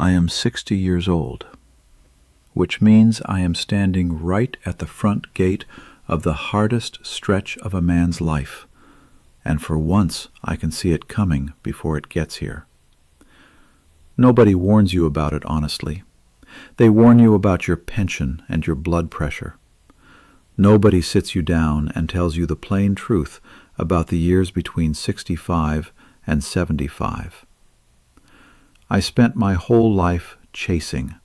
I am 60 years old, which means I am standing right at the front gate of the hardest stretch of a man's life, and for once I can see it coming before it gets here. Nobody warns you about it honestly. They warn you about your pension and your blood pressure. Nobody sits you down and tells you the plain truth about the years between 65 and 75. I spent my whole life chasing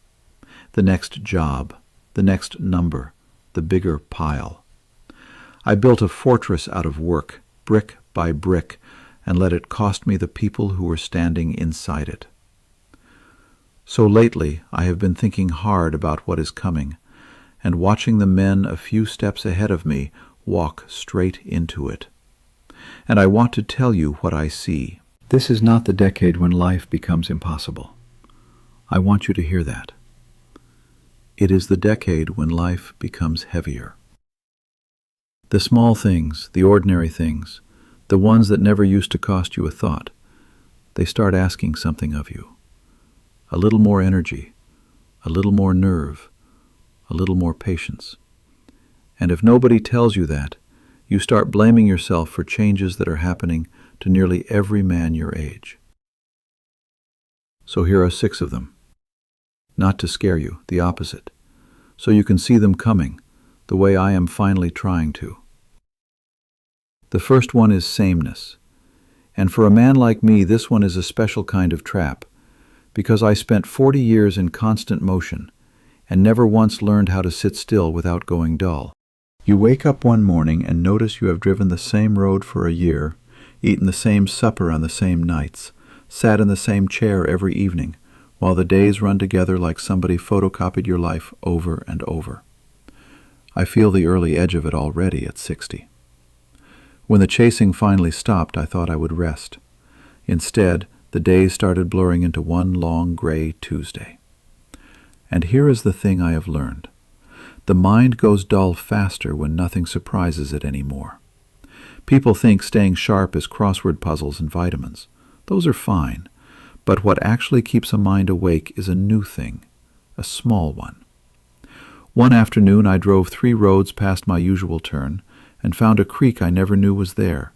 the next job, the next number, the bigger pile. I built a fortress out of work, brick by brick, and let it cost me the people who were standing inside it. So lately I have been thinking hard about what is coming, and watching the men a few steps ahead of me walk straight into it. And I want to tell you what I see. This is not the decade when life becomes impossible. I want you to hear that. It is the decade when life becomes heavier. The small things, the ordinary things, the ones that never used to cost you a thought, they start asking something of you. A little more energy, a little more nerve, a little more patience. And if nobody tells you that, you start blaming yourself for changes that are happening to nearly every man your age. So here are 6 of them. Not to scare you, the opposite, so you can see them coming, the way I am finally trying to. The first one is sameness, and for a man like me, this one is a special kind of trap, because I spent 40 years in constant motion and never once learned how to sit still without going dull. You wake up one morning and notice you have driven the same road for a year, eaten the same supper on the same nights, sat in the same chair every evening, while the days run together like somebody photocopied your life over and over. I feel the early edge of it already at 60. When the chasing finally stopped, I thought I would rest. Instead, the days started blurring into one long gray Tuesday. And here is the thing I have learned. The mind goes dull faster when nothing surprises it anymore. People think staying sharp is crossword puzzles and vitamins. Those are fine, but what actually keeps a mind awake is a new thing, a small one. One afternoon I drove 3 roads past my usual turn and found a creek I never knew was there,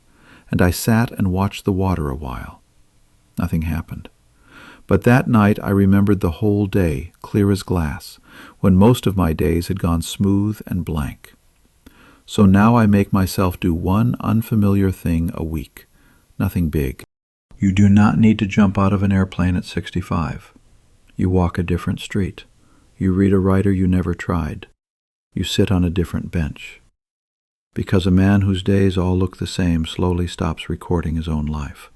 and I sat and watched the water a while. Nothing happened. But that night I remembered the whole day, clear as glass, when most of my days had gone smooth and blank. So now I make myself do one unfamiliar thing a week, nothing big. You do not need to jump out of an airplane at 65. You walk a different street. You read a writer you never tried. You sit on a different bench. Because a man whose days all look the same slowly stops recording his own life.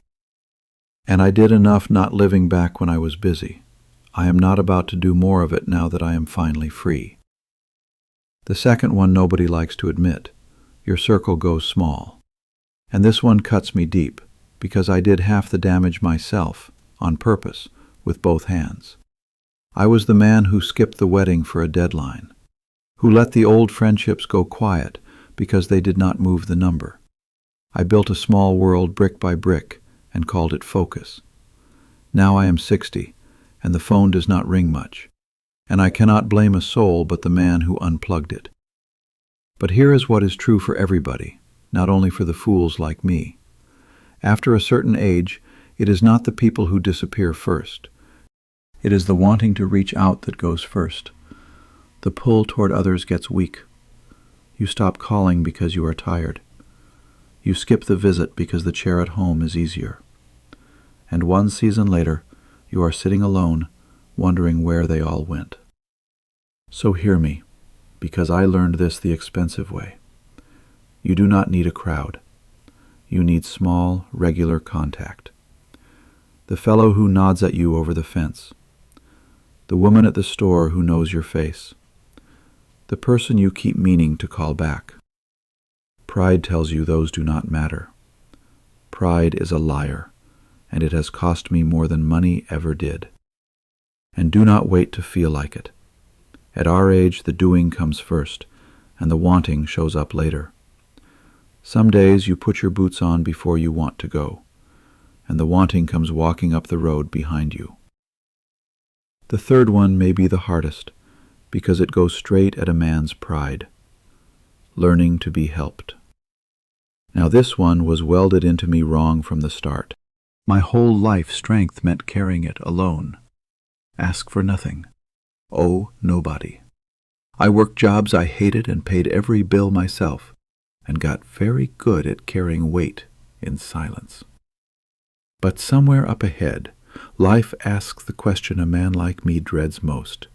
And I did enough not living back when I was busy. I am not about to do more of it now that I am finally free. The second one nobody likes to admit. Your circle goes small. And this one cuts me deep, because I did half the damage myself, on purpose, with both hands. I was the man who skipped the wedding for a deadline, who let the old friendships go quiet because they did not move the number. I built a small world brick by brick, and called it focus. Now I am 60, and the phone does not ring much, and I cannot blame a soul but the man who unplugged it. But here is what is true for everybody, not only for the fools like me. After a certain age, it is not the people who disappear first. It is the wanting to reach out that goes first. The pull toward others gets weak. You stop calling because you are tired. You skip the visit because the chair at home is easier. And one season later, you are sitting alone, wondering where they all went. So hear me, because I learned this the expensive way. You do not need a crowd. You need small, regular contact. The fellow who nods at you over the fence. The woman at the store who knows your face. The person you keep meaning to call back. Pride tells you those do not matter. Pride is a liar, and it has cost me more than money ever did. And do not wait to feel like it. At our age, the doing comes first, and the wanting shows up later. Some days you put your boots on before you want to go, and the wanting comes walking up the road behind you. The third one may be the hardest, because it goes straight at a man's pride. Learning to be helped. Now this one was welded into me wrong from the start. My whole life strength meant carrying it alone. Ask for nothing. Owe nobody. I worked jobs I hated and paid every bill myself, and got very good at carrying weight in silence. But somewhere up ahead, life asks the question a man like me dreads most.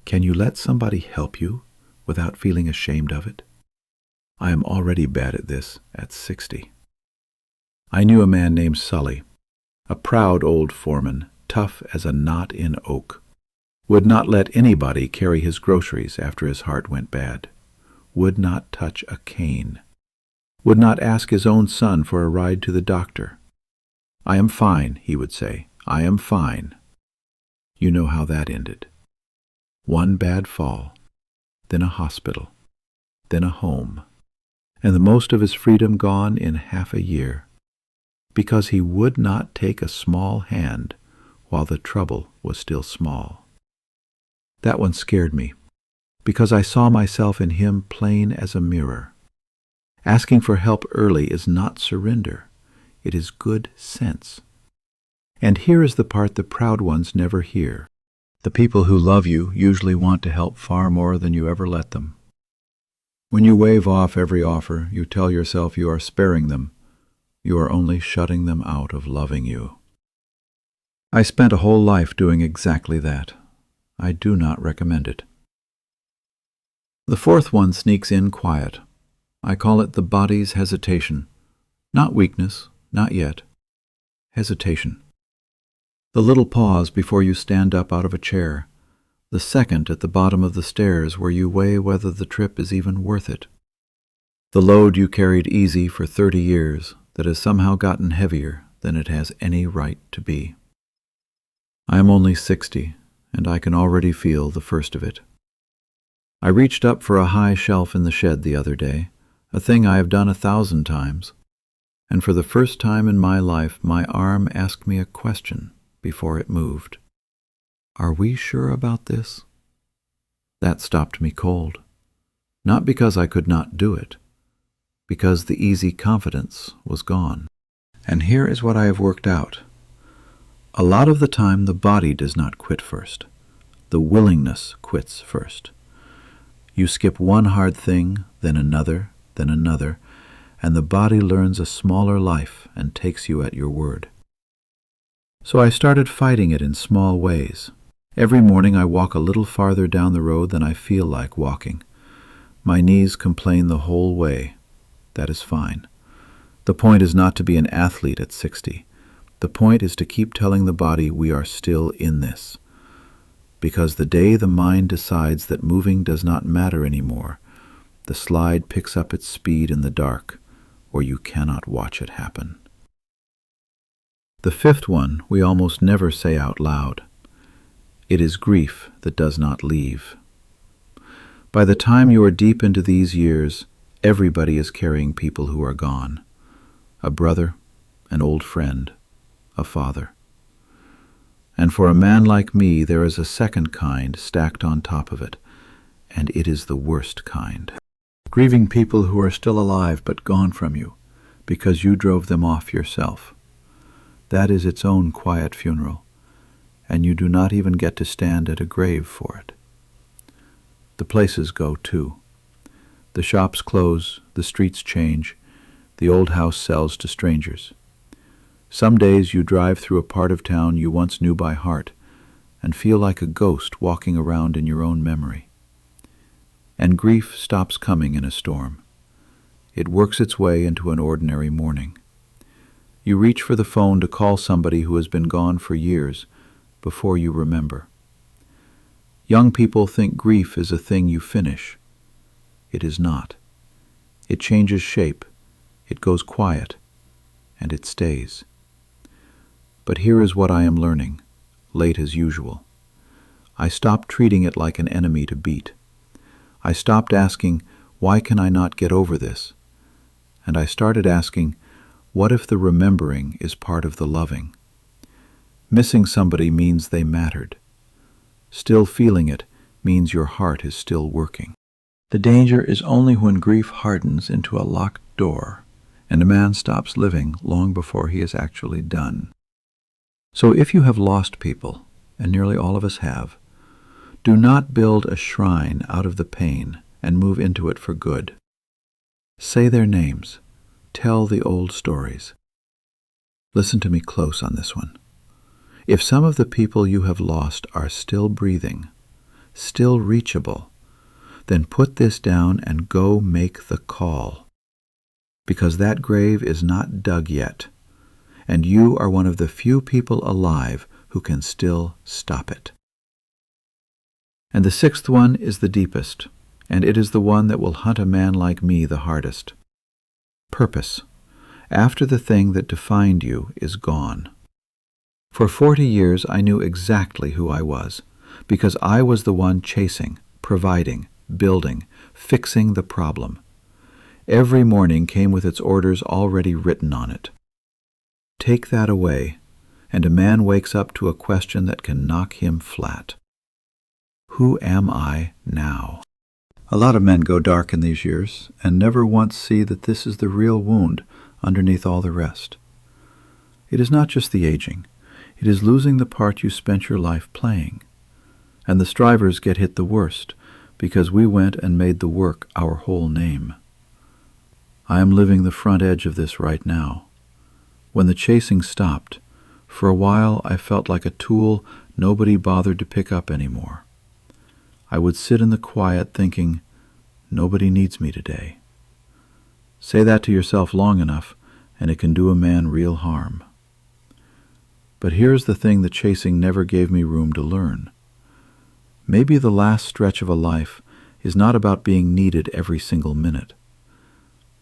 Can you let somebody help you without feeling ashamed of it? I am already bad at this at 60. I knew a man named Sully, a proud old foreman, tough as a knot in oak. Would not let anybody carry his groceries after his heart went bad. Would not touch a cane. Would not ask his own son for a ride to the doctor. I am fine, he would say. I am fine. You know how that ended. One bad fall, then a hospital, then a home, and the most of his freedom gone in half a year, because he would not take a small hand while the trouble was still small. That one scared me, because I saw myself in him plain as a mirror. Asking for help early is not surrender. It is good sense. And here is the part the proud ones never hear. The people who love you usually want to help far more than you ever let them. When you wave off every offer, you tell yourself you are sparing them. You are only shutting them out of loving you. I spent a whole life doing exactly that. I do not recommend it. The fourth one sneaks in quiet. I call it the body's hesitation. Not weakness, not yet. Hesitation. The little pause before you stand up out of a chair. The second at the bottom of the stairs where you weigh whether the trip is even worth it. The load you carried easy for 30 years that has somehow gotten heavier than it has any right to be. I am only 60, and I can already feel the first of it. I reached up for a high shelf in the shed the other day, a thing I have done 1,000 times, and for the first time in my life my arm asked me a question before it moved. Are we sure about this? That stopped me cold. Not because I could not do it, because the easy confidence was gone. And here is what I have worked out. A lot of the time the body does not quit first. The willingness quits first. You skip one hard thing, then another, and the body learns a smaller life and takes you at your word. So I started fighting it in small ways. Every morning I walk a little farther down the road than I feel like walking. My knees complain the whole way. That is fine. The point is not to be an athlete at 60. The point is to keep telling the body we are still in this. Because the day the mind decides that moving does not matter anymore, the slide picks up its speed in the dark, or you cannot watch it happen. The fifth one we almost never say out loud. It is grief that does not leave. By the time you are deep into these years, everybody is carrying people who are gone. A brother, an old friend, a father. And for a man like me, there is a second kind stacked on top of it, and it is the worst kind. Grieving people who are still alive but gone from you, because you drove them off yourself. That is its own quiet funeral, and you do not even get to stand at a grave for it. The places go too. The shops close, the streets change, the old house sells to strangers. Some days you drive through a part of town you once knew by heart, and feel like a ghost walking around in your own memory. And grief stops coming in a storm. It works its way into an ordinary morning. You reach for the phone to call somebody who has been gone for years before you remember. Young people think grief is a thing you finish. It is not. It changes shape, it goes quiet, and it stays. But here is what I am learning, late as usual. I stopped treating it like an enemy to beat. I stopped asking, why can I not get over this? And I started asking, what if the remembering is part of the loving? Missing somebody means they mattered. Still feeling it means your heart is still working. The danger is only when grief hardens into a locked door and a man stops living long before he is actually done. So if you have lost people, and nearly all of us have, do not build a shrine out of the pain and move into it for good. Say their names. Tell the old stories. Listen to me close on this one. If some of the people you have lost are still breathing, still reachable, then put this down and go make the call. Because that grave is not dug yet, and you are one of the few people alive who can still stop it. And the sixth one is the deepest, and it is the one that will hunt a man like me the hardest. Purpose, after the thing that defined you is gone. For 40 years I knew exactly who I was, because I was the one chasing, providing, building, fixing the problem. Every morning came with its orders already written on it. Take that away, and a man wakes up to a question that can knock him flat. Who am I now? A lot of men go dark in these years and never once see that this is the real wound underneath all the rest. It is not just the aging. It is losing the part you spent your life playing. And the strivers get hit the worst because we went and made the work our whole name. I am living the front edge of this right now. When the chasing stopped, for a while I felt like a tool nobody bothered to pick up anymore. I would sit in the quiet thinking, nobody needs me today. Say that to yourself long enough, and it can do a man real harm. But here's the thing the chasing never gave me room to learn. Maybe the last stretch of a life is not about being needed every single minute.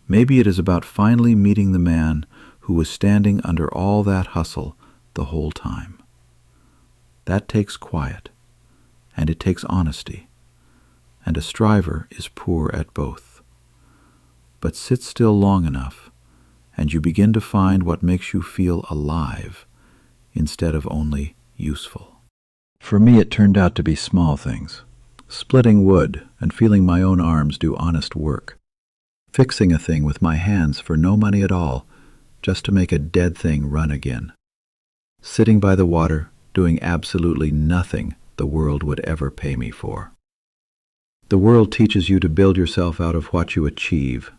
Maybe it is about finally meeting the man who was standing under all that hustle the whole time. That takes quiet, and it takes honesty, and a striver is poor at both. But sit still long enough, and you begin to find what makes you feel alive instead of only useful. For me, it turned out to be small things. Splitting wood and feeling my own arms do honest work. Fixing a thing with my hands for no money at all, just to make a dead thing run again. Sitting by the water, doing absolutely nothing the world would ever pay me for. The world teaches you to build yourself out of what you achieve.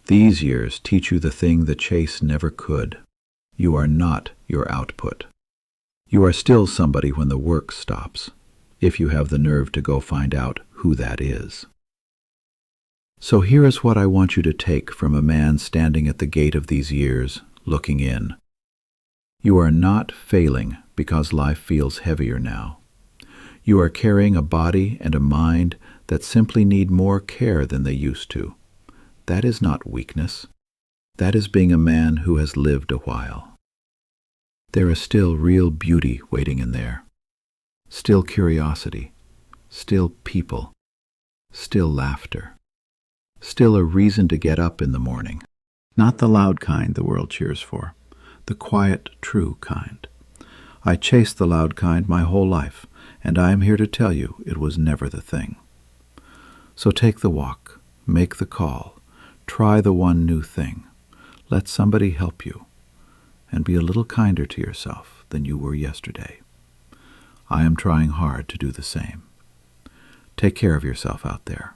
These years teach you the thing the chase never could. You are not your output. You are still somebody when the work stops, if you have the nerve to go find out who that is. So here is what I want you to take from a man standing at the gate of these years, looking in. You are not failing because life feels heavier now. You are carrying a body and a mind that simply need more care than they used to. That is not weakness. That is being a man who has lived a while. There is still real beauty waiting in there. Still curiosity. Still people. Still laughter. Still a reason to get up in the morning. Not the loud kind the world cheers for. The quiet, true kind. I chased the loud kind my whole life, and I am here to tell you it was never the thing. So take the walk, make the call, try the one new thing. Let somebody help you, and be a little kinder to yourself than you were yesterday. I am trying hard to do the same. Take care of yourself out there.